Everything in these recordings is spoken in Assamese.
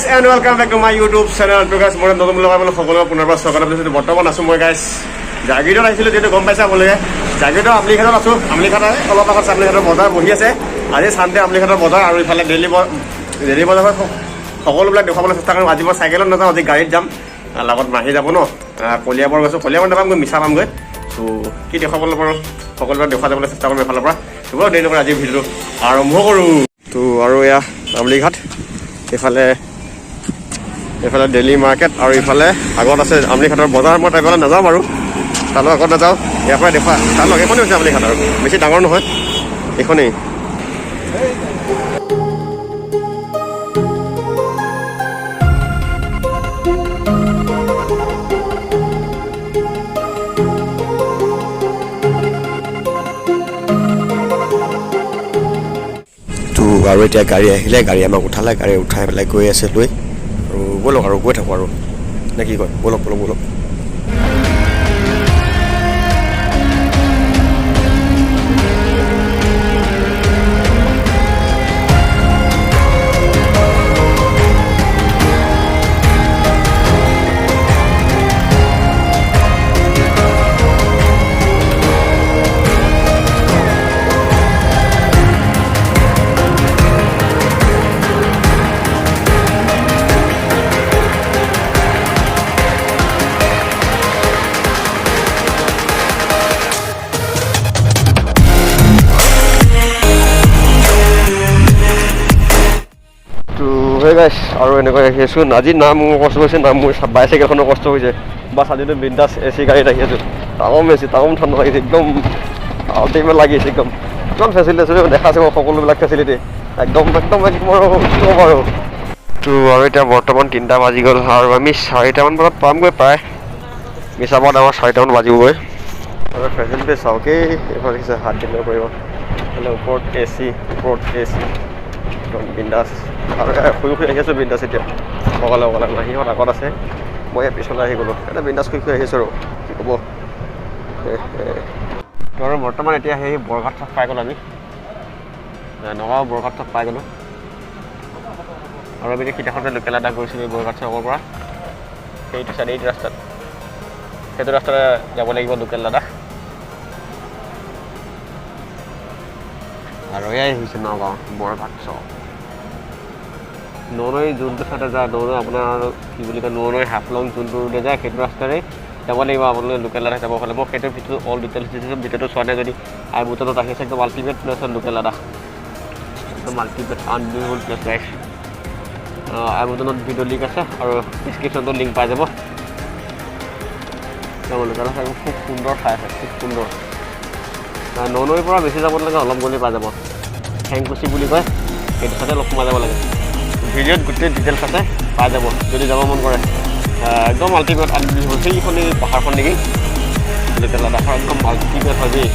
guys and welcome back to my YouTube channel. To guys, more নতুন লগা বলে সকলো পুনৰবাৰ স্বাগতম জনাইছো। বৰ্তমান আছো মই guys জাগিৰত আহিছিলো, যেটো গম পাইছা বলে জাগিৰত আমলিঘাটত আছো। আমলিঘাট অলপ আগত আমলিঘাটৰ বজাৰ বহি আছে। আজি সানডে আমলিঘাটৰ বজাৰ আৰু ইফালে দিল্লী বজাৰ সকলোবিলাক দেখাবলৈ চেষ্টা কৰিম। আজি মই চাইকেলত নাযাওঁ, আজি গাড়ীত যাম। লগত মাহি যাব ন, কলিয়াবৰ গৈছো, কলিয়াবৰ নাপামগৈ, মিছা পামগৈ। তো কি দেখাবলৈ পাৰোঁ সকলোবিলাক দেখা যাবলৈ চেষ্টা কৰিম এফালৰ পৰা। তো দেৰি নকৰি আজি ভিডিঅ'টো আৰম্ভ কৰোঁ। তো আৰু এয়া আমলিঘাট, এইফালে দিল্লী মাৰ্কেট আৰু ইফালে আগত আছে আমলিঘাটৰ বজাৰ। মই তাইফালে নাযাওঁ বাৰু, তালৈ আগত নাযাওঁ, ইয়াৰ পৰাই দেখুৱা তালৈ এইখনেই হৈছে আমলিঘাট, আৰু বেছি ডাঙৰ নহয় এইখনেই। আৰু এতিয়া গাড়ী আহিলে, গাড়ী আমাক উঠালে, গাড়ী উঠাই পেলাই গৈ আছে লৈ, আৰু ব'লক আৰু গৈ থাকোঁ আৰু নে কি কয়, ব'লক। আৰু এনেকৈ আহি আছোঁ। আজি নাম মোৰ কষ্ট হৈছে, নাম মোৰ বাইচাইকেলখনৰ কষ্ট হৈছে। বাছ আজিতো বিন্দাছ এচি গাড়ীত আহি আছোঁ। তামাম ঠাণ্ডা লাগিছে, একদম আল্টিমেট লাগিছে, একদম ফেচিলিটি আছে, দেখা আছে সকলোবিলাক ফেচিলিটি একদম কি ক'ম আৰু। তো আৰু এতিয়া বৰ্তমান 3টা বাজি গ'ল, আৰু আমি 4টামান বজাত পামগৈ প্ৰায়। মিছাপাত আমাৰ 4টামান বাজিবগৈ। আৰু ফেচিলিটি চাওকেই, এইফালে দেখিছে হাত দিলে পাৰিব, এইফালে ওপৰত এচি একদম বিন্দাছ। আৰু শুই আহি আছোঁ বিন্দাছ। এতিয়া অকলে মাহীহঁত আগত আছে, মই পিছলৈ আহি গ'লোঁ। এটা বিন্দাছ শুই আহি আছোঁ আৰু কি ক'ব। তো আৰু বৰ্তমান এতিয়া সেই বৰঘাট চক পাই গ'লোঁ, আমি নগাঁও বৰঘাট চক পাই গ'লোঁ। আৰু আমি সিদিনাখনতে লোকেল আদা গৈছিলোঁ বৰঘাট চকৰ পৰা, সেইটো চাইডে এইটো ৰাস্তাত, সেইটো ৰাস্তাতে যাব লাগিব লোকেল দাদা। আৰু এয়াই হৈছে নগাঁও বৰঘাট চক। ননৈ যোনটো চাইডে যায়, ননৈ আপোনাৰ কি বুলি কয়, ননৈ হাফলং যোনটো ৰোডে যায়, সেইটো ৰাস্তাৰে যাব লাগিব আপোনালোকে লোকেল দাদা যাব হ'লে। মই সেইটো ভিতৰত অল ডিটেইলছ দিছোঁ, ভিডিঅ'টো চোৱা নাই যদি আই বুটনত আহি আছে, একদম আল্টিমেট প্লেছ লোকেল দাদা, একদম আল্টিমেট আনবিলিভেবল প্লেছ গাইছ। আই বুটনত ভিডিঅ' লিংক আছে আৰু ডিছক্ৰিপশ্যনটো লিংক পাই যাব। লোকেল দাদা খুব সুন্দৰ ঠাই আছে, খুব সুন্দৰ। ননৈৰ পৰা বেছি যাব নালাগে, অলপ গ'লেই পাই যাব। ঠেংকুচি বুলি কয়, সেইটো চাইডে অলপ সোমাই যাব লাগে। ভিডিঅ'ত গোটেই ডিটেইলছ আছে, পাই যাব যদি যাব মন কৰে। একদম আল্টিমেট আনবিলিভেবল, সেইখনেই পাহাৰখন নেকি লোকেল দাদাখন, একদম আল্টিমেট হয় দেই।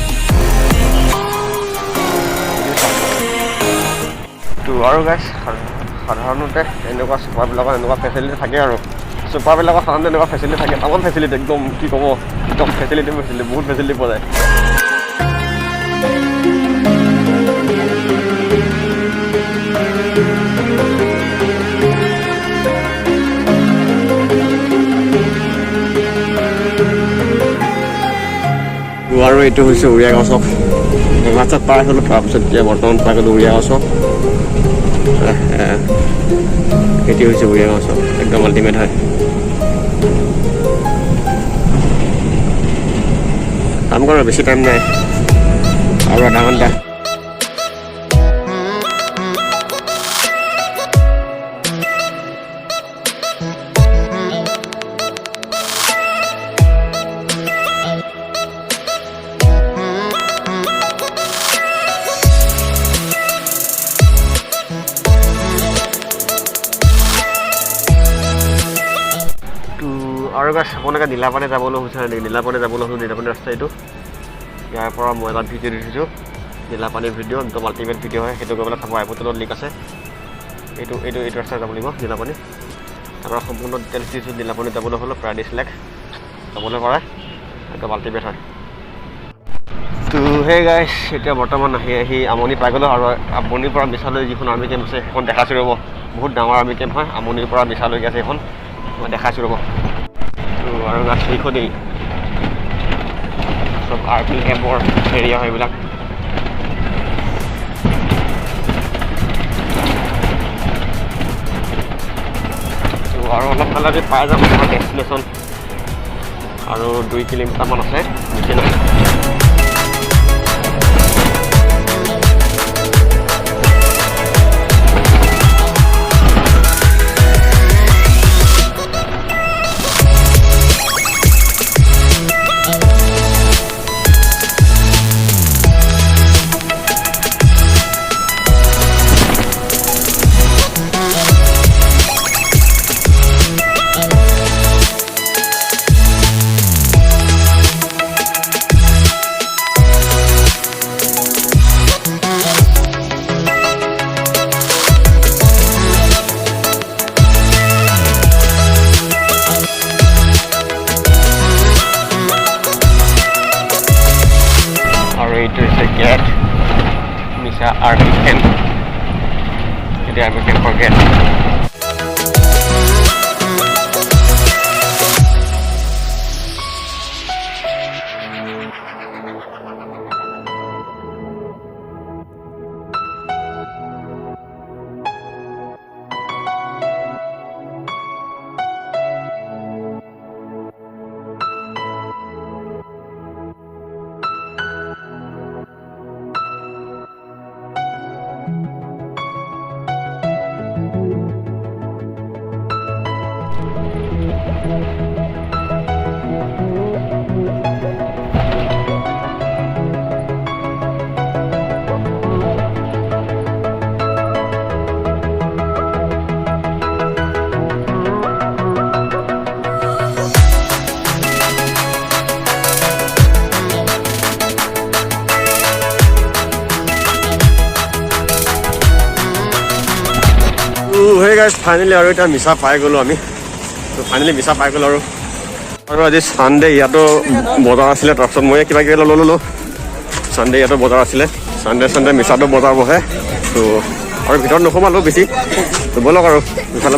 তো আৰু গাইছ, সাধাৰণতে এনেকুৱা চুপাৰবিলাকৰ এনেকুৱা ফেচিলিটি থাকে, আৰু চুপাৰবিলাকৰ সাধাৰণতে এনেকুৱা ফেচিলিটি থাকে, তামান ফেচিলিটি একদম কি ক'ব, একদম ফেচিলিটি বহুত ফেচিলিটি পোৱা যায়। আৰু এইটো হৈছে উৰিয়াগাঁও চক। বৰঘাট চক পাৰ হ'লোঁ, তাৰপিছত এতিয়া বৰ্তমান পাই গ'লোঁ উৰিয়াগাঁও চক। এইটো হৈছে উৰিয়াগাঁও চক, একদম আল্টিমেট হয়। কাম কৰা বেছি টাইম নাই, আৰু আধা ঘণ্টা। আৰু গাছ আপোনালোকে নীলাপানী যাবলৈ হৈছে নেকি? নীলাপানী যাবলৈ হ'লে নীলাপানী ৰাস্তা এইটো, ইয়াৰ পৰা মই এটা ভিডিঅ' দি দিছোঁ, নীলাপানীৰ ভিডিঅ', একদম আল্টিমেট ভিডিঅ' হয়, সেইটো গৈ পেলাই চাব। আইবুটনত লিংক আছে, এইটো ৰাস্তাত যাব লাগিব নীলাপানী। তাৰপৰা সম্পূৰ্ণ ডিটেইলছ দিছোঁ। নীলাপানী যাবলৈ হ'লে প্ৰায় 20 লাখ যাবলৈ পাৰে, একদম আল্টিমেট হয়। তো হে গাইছ, এতিয়া বৰ্তমান আহি আমনি পাই গ'লোঁ, আৰু আমনিৰ পৰা মিছালৈ যিখন আৰ্মি কেম্প আছে সেইখন দেখাইছোঁ ৰ'ব। বহুত ডাঙৰ আৰ্মি কেম্প হয় আমনিৰ পৰা মিছালৈকে আছে এখন মই দেখাইছোঁ ৰ'ব তো আৰু সেইখনেই চব আৰ্মি কেম্পৰ এৰিয়া হয় এইবিলাক তো আৰু অলপ ফালে আমি পাই যাম আমাৰ ডেষ্টিনেশ্যন আৰু 2 কিলোমিটাৰমান আছে বেছি নাই Misa army camp. Jadi army camp forget. Hey guys, finally আৰু এটা মিছা পাই গ'লো আমি তো ফাইনেলি মিছা পাই গ'লো আৰু আজি সানডে ইয়াতো বজাৰ আছিলে তাৰপিছত মই কিবা কিবি ল'লোঁ সানডে ইয়াতো বজাৰ আছিলে সানডে মিছাটো বজাৰ বহে তো আৰু ভিতৰত নোসোমালোঁ বেছি তো ব'লক আৰু ইফালে